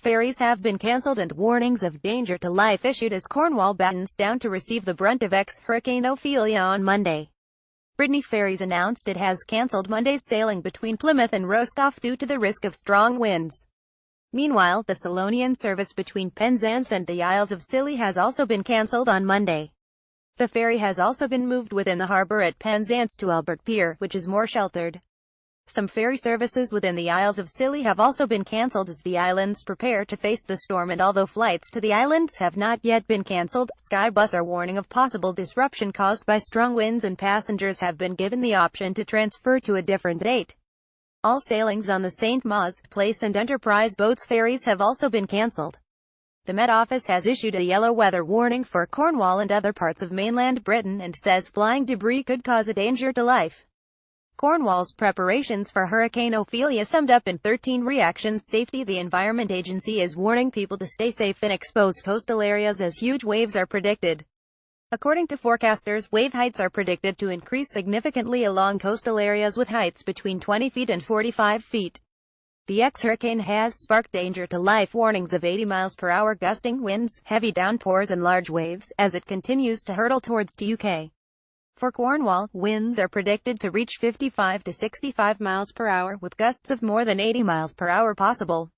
ferries have been cancelled and warnings of danger to life issued as Cornwall battens down to receive the brunt of ex-Hurricane Ophelia on Monday. Brittany Ferries announced it has cancelled Monday's sailing between Plymouth and Roscoff due to the risk of strong winds. Meanwhile, the Salonian service between Penzance and the Isles of Scilly has also been cancelled on Monday. The ferry has also been moved within the harbour at Penzance to Albert Pier, which is more sheltered. Some ferry services within the Isles of Scilly have also been cancelled as the islands prepare to face the storm, and although flights to the islands have not yet been cancelled, Skybus are warning of possible disruption caused by strong winds and passengers have been given the option to transfer to a different date. All sailings on the St. Mawes, Place and Enterprise boats ferries have also been cancelled. The Met Office has issued a yellow weather warning for Cornwall and other parts of mainland Britain and says flying debris could cause a danger to life. Cornwall's preparations for Hurricane Ophelia summed up in 13 reactions. Safety. The Environment Agency is warning people to stay safe in exposed coastal areas as huge waves are predicted. According to forecasters, wave heights are predicted to increase significantly along coastal areas with heights between 20 feet and 45 feet. The ex-hurricane has sparked danger to life warnings of 80 miles per hour gusting winds, heavy downpours and large waves, as it continues to hurtle towards the UK. For Cornwall, winds are predicted to reach 55 to 65 miles per hour, with gusts of more than 80 miles per hour possible.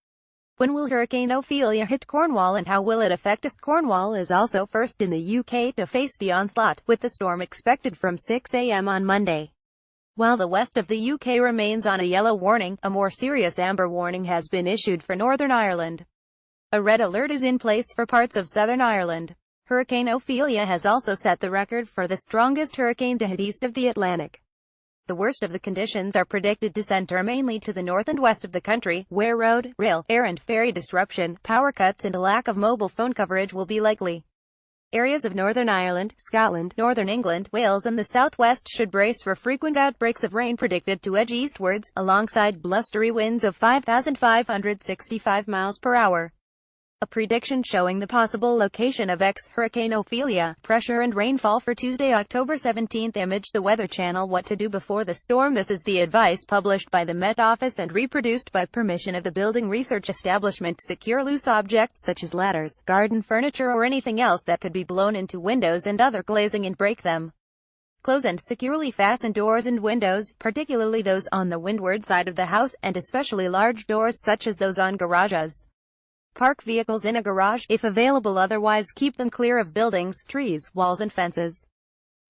When will Hurricane Ophelia hit Cornwall and how will it affect us? Cornwall is also first in the UK to face the onslaught, with the storm expected from 6 a.m. on Monday. While the west of the UK remains on a yellow warning, a more serious amber warning has been issued for Northern Ireland. A red alert is in place for parts of Southern Ireland. Hurricane Ophelia has also set the record for the strongest hurricane to hit east of the Atlantic. The worst of the conditions are predicted to center mainly to the north and west of the country, where road, rail, air and ferry disruption, power cuts and a lack of mobile phone coverage will be likely. Areas of Northern Ireland, Scotland, Northern England, Wales and the southwest should brace for frequent outbreaks of rain predicted to edge eastwards, alongside blustery winds of 5,565 miles per hour. A prediction showing the possible location of ex-Hurricane Ophelia, pressure and rainfall for Tuesday, October 17. Image The Weather Channel. What to do before the storm. This is the advice published by the Met Office and reproduced by permission of the Building Research Establishment. Secure loose objects such as ladders, garden furniture or anything else that could be blown into windows and other glazing and break them. Close and securely fasten doors and windows, particularly those on the windward side of the house, and especially large doors such as those on garages. Park vehicles in a garage, if available, otherwise keep them clear of buildings, trees, walls and fences.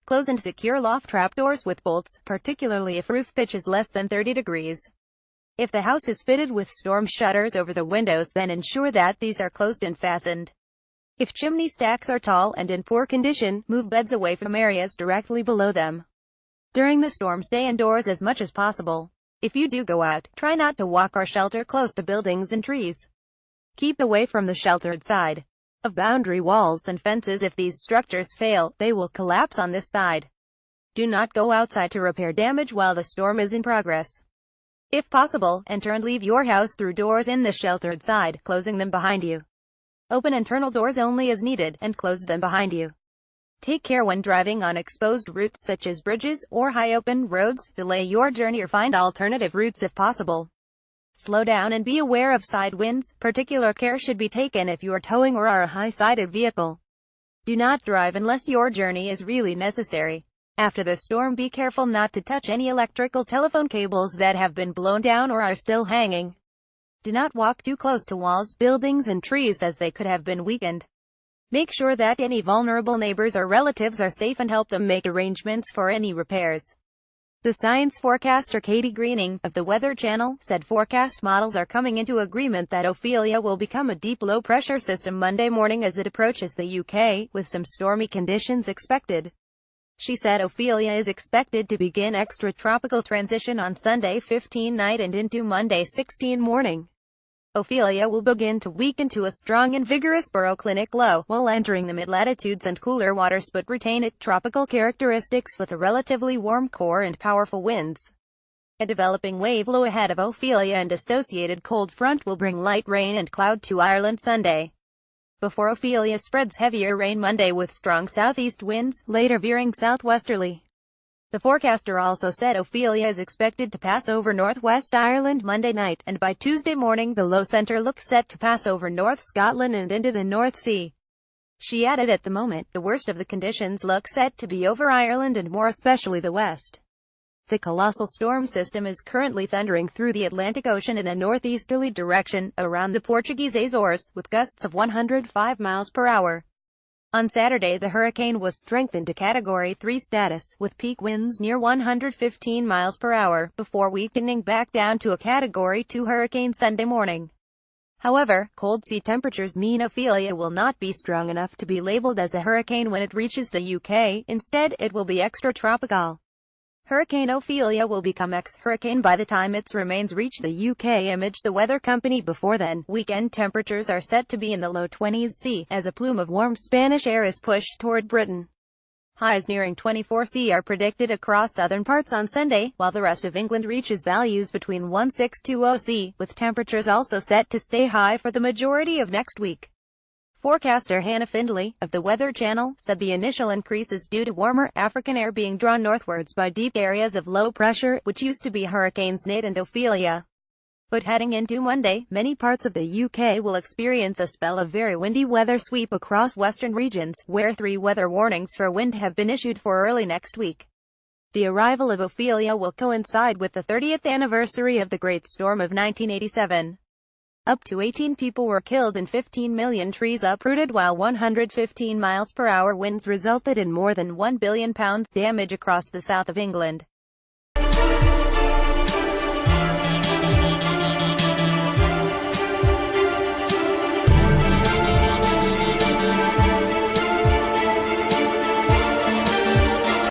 Close and secure loft trapdoors with bolts, particularly if roof pitch is less than 30 degrees. If the house is fitted with storm shutters over the windows, then ensure that these are closed and fastened. If chimney stacks are tall and in poor condition, move beds away from areas directly below them. During the storm, stay indoors as much as possible. If you do go out, try not to walk or shelter close to buildings and trees. Keep away from the sheltered side of boundary walls and fences. If these structures fail, they will collapse on this side. Do not go outside to repair damage while the storm is in progress. If possible, enter and leave your house through doors in the sheltered side, closing them behind you. Open internal doors only as needed, and close them behind you. Take care when driving on exposed routes such as bridges or high open roads. Delay your journey or find alternative routes if possible. Slow down and be aware of side winds. Particular care should be taken if you are towing or are a high-sided vehicle. Do not drive unless your journey is really necessary. After the storm, be careful not to touch any electrical telephone cables that have been blown down or are still hanging. Do not walk too close to walls, buildings and trees as they could have been weakened. Make sure that any vulnerable neighbors or relatives are safe and help them make arrangements for any repairs. The science forecaster Katie Greening, of the Weather Channel, said forecast models are coming into agreement that Ophelia will become a deep low-pressure system Monday morning as it approaches the UK, with some stormy conditions expected. She said Ophelia is expected to begin extratropical transition on Sunday 15 night and into Monday 16 morning. Ophelia will begin to weaken to a strong and vigorous baroclinic low, while entering the mid-latitudes and cooler waters, but retain its tropical characteristics with a relatively warm core and powerful winds. A developing wave low ahead of Ophelia and associated cold front will bring light rain and cloud to Ireland Sunday, before Ophelia spreads heavier rain Monday with strong southeast winds, later veering southwesterly. The forecaster also said Ophelia is expected to pass over northwest Ireland Monday night, and by Tuesday morning the low centre looks set to pass over North Scotland and into the North Sea. She added at the moment, the worst of the conditions look set to be over Ireland and more especially the west. The colossal storm system is currently thundering through the Atlantic Ocean in a northeasterly direction, around the Portuguese Azores, with gusts of 105 miles per hour. On Saturday the hurricane was strengthened to Category 3 status, with peak winds near 115 miles per hour, before weakening back down to a Category 2 hurricane Sunday morning. However, cold sea temperatures mean Ophelia will not be strong enough to be labeled as a hurricane when it reaches the UK, instead it will be extratropical. Hurricane Ophelia will become ex-hurricane by the time its remains reach the UK, imaged the weather company. Before then, weekend temperatures are set to be in the low 20s C, as a plume of warm Spanish air is pushed toward Britain. Highs nearing 24 C are predicted across southern parts on Sunday, while the rest of England reaches values between 1620 C, with temperatures also set to stay high for the majority of next week. Forecaster Hannah Findlay, of the Weather Channel, said the initial increase is due to warmer, African air being drawn northwards by deep areas of low pressure, which used to be Hurricanes Nate and Ophelia. But heading into Monday, many parts of the UK will experience a spell of very windy weather sweep across western regions, where 3 weather warnings for wind have been issued for early next week. The arrival of Ophelia will coincide with the 30th anniversary of the Great Storm of 1987. Up to 18 people were killed and 15 million trees uprooted, while 115 miles per hour winds resulted in more than £1 billion damage across the south of England.